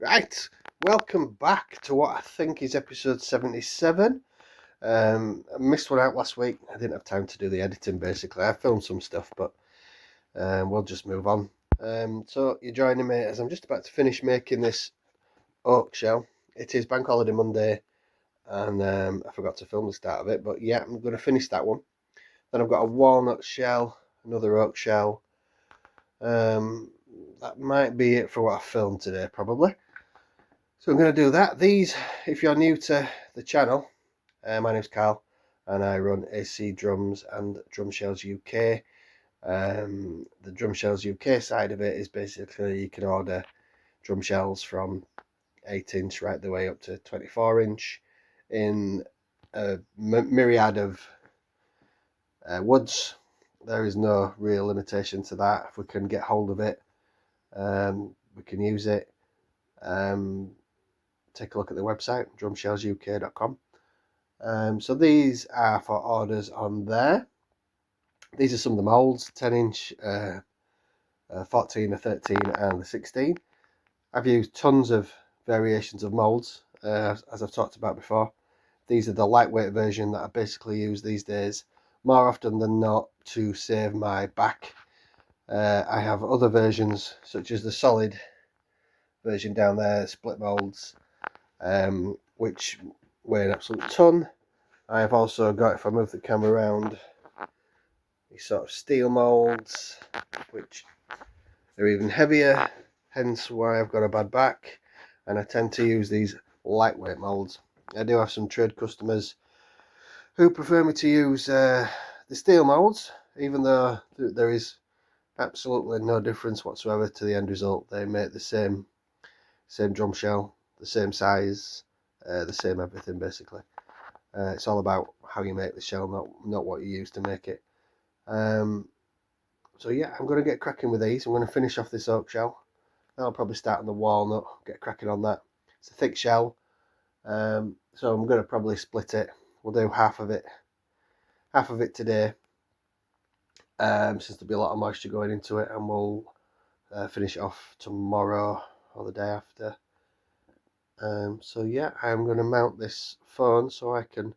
Right, welcome back to what I think is episode 77. I missed one out last week. I didn't have time to do the editing basically. I filmed some stuff, but we'll just move on. So you're joining me as I'm just about to finish making this oak shell. It is Bank Holiday Monday, and I forgot to film the start of it, but yeah, I'm going to finish that one. Then I've got a walnut shell, another oak shell. That might be it for what I filmed today, probably. So I'm going to do that. These, if you're new to the channel, my name's Carl and I run AC Drums and Drum Shells UK. The Drum Shells UK side of it is basically you can order drum shells from 8-inch right the way up to 24-inch in a myriad of woods. There is no real limitation to that. If we can get hold of it, we can use it. Take a look at the website, drumshellsuk.com. So these are for orders on there. These are some of the moulds, 10-inch, 14, a 13 and a 16. I've used tons of variations of moulds, as I've talked about before. These are the lightweight version that I basically use these days, more often than not, to save my back. I have other versions, such as the solid version down there, split moulds, which weigh an absolute ton. I have also got, if I move the camera around, these sort of steel moulds, which are even heavier, hence why I've got a bad back, and I tend to use these lightweight moulds. I do have some trade customers who prefer me to use the steel moulds, even though there is absolutely no difference whatsoever to the end result. They make the same drum shell, the same size, the same everything basically. It's all about how you make the shell, not what you use to make it. So yeah, I'm going to get cracking with these. I'm going to finish off this oak shell. I'll probably start on the walnut, get cracking on that. It's a thick shell, so I'm going to probably split it. We'll do half of it today, since there'll be a lot of moisture going into it, and we'll finish it off tomorrow or the day after. So yeah, I'm going to mount this phone so I can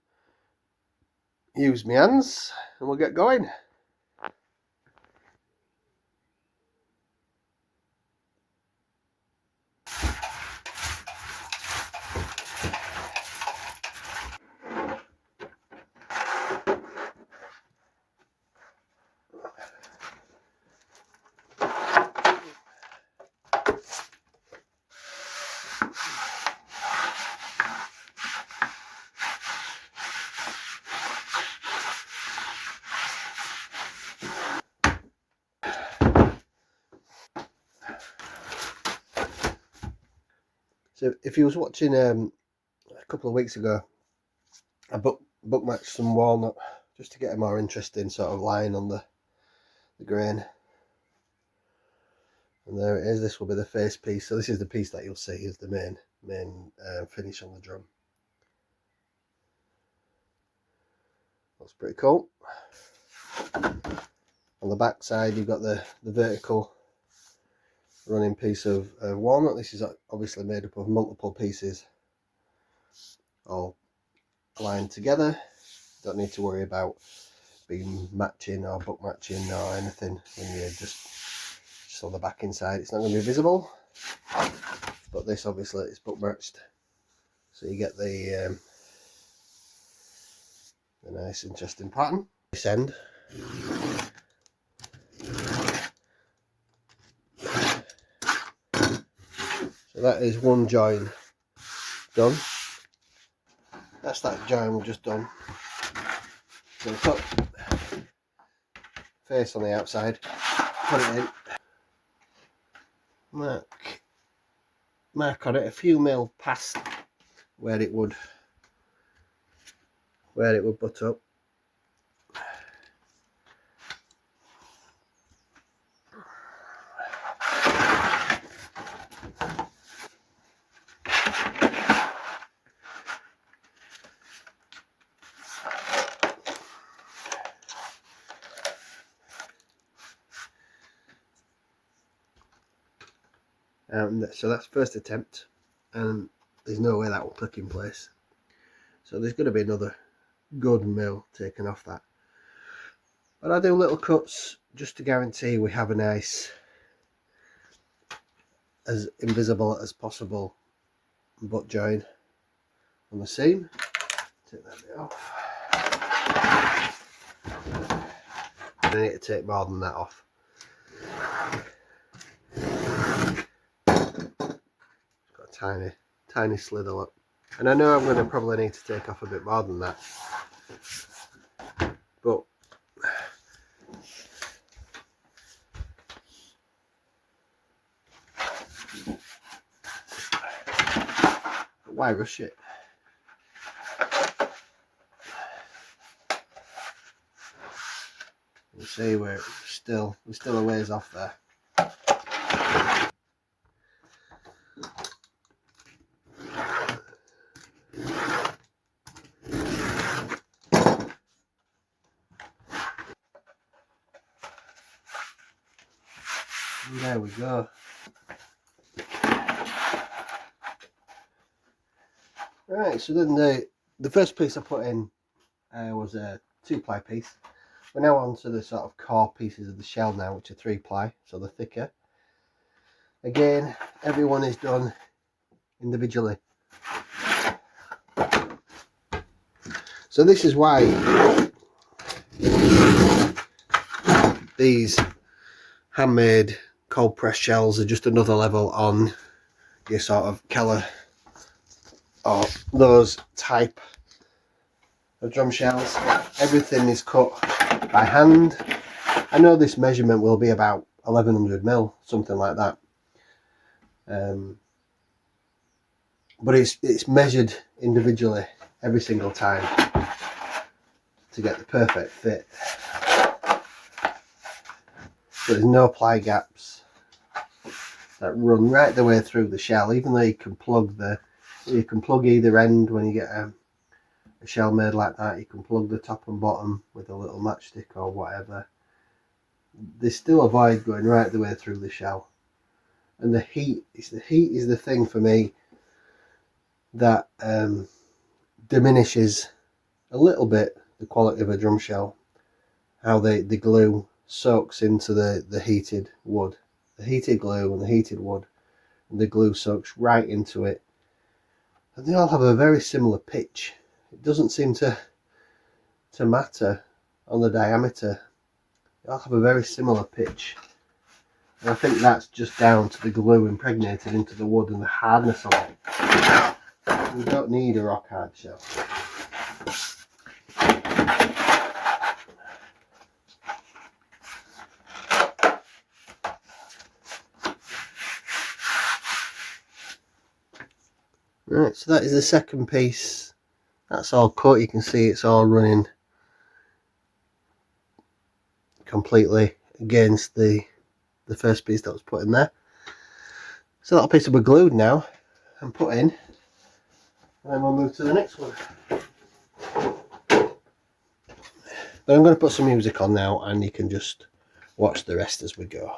use my hands, and we'll get going. So if you was watching a couple of weeks ago, I bookmatched some walnut just to get a more interesting sort of line on the grain. And there it is. This will be the face piece. So this is the piece that you'll see as the main finish on the drum. Looks pretty cool. On the back side you've got the vertical running piece of walnut. This is obviously made up of multiple pieces all aligned together. Don't need to worry about being matching or book matching or anything when you're just on the back inside. It's not going to be visible, but this obviously is book matched, so you get the nice interesting pattern. This end, so that is one join done. That's that join we've just done. So put face on the outside, put it in, mark on it a few mil past where it would butt up. So that's first attempt. and there's no way that will click in place. So there's going to be another good mill taken off that. But I do little cuts just to guarantee we have a nice, as invisible as possible butt join on the seam. Take that bit off. I need to take more than that off. It's got a tiny slither look. And I know I'm going to probably need to take off a bit more than that. But why rush it? You see we're still a ways off there. And there we go. Right, so then the first piece I put in was a 2-ply piece. We're now on to the sort of core pieces of the shell now, which are 3-ply, so they're thicker. Again, everyone is done individually. So this is why these handmade cold press shells are just another level on your sort of Keller or those type of drum shells. Everything is cut by hand. I know this measurement will be about 1100mm, something like that. But it's measured individually every single time to get the perfect fit. So there's no ply gaps that run right the way through the shell, even though you can plug either end when you get a shell made like that. You can plug the top and bottom with a little matchstick or whatever. There's still a void going right the way through the shell. And the heat is the thing for me that diminishes a little bit the quality of a drum shell. How the glue soaks into the heated wood, the heated glue and the heated wood, and the glue soaks right into it, and they all have a very similar pitch. It doesn't seem to matter on the diameter. They all have a very similar pitch, and I think that's just down to the glue impregnated into the wood and the hardness of it. We don't need a rock hard shell. Right, so that is the second piece. That's all cut. You can see it's all running completely against the first piece that was put in there. So that piece will be glued now and put in, and then we'll move to the next one. But I'm going to put some music on now, and you can just watch the rest as we go.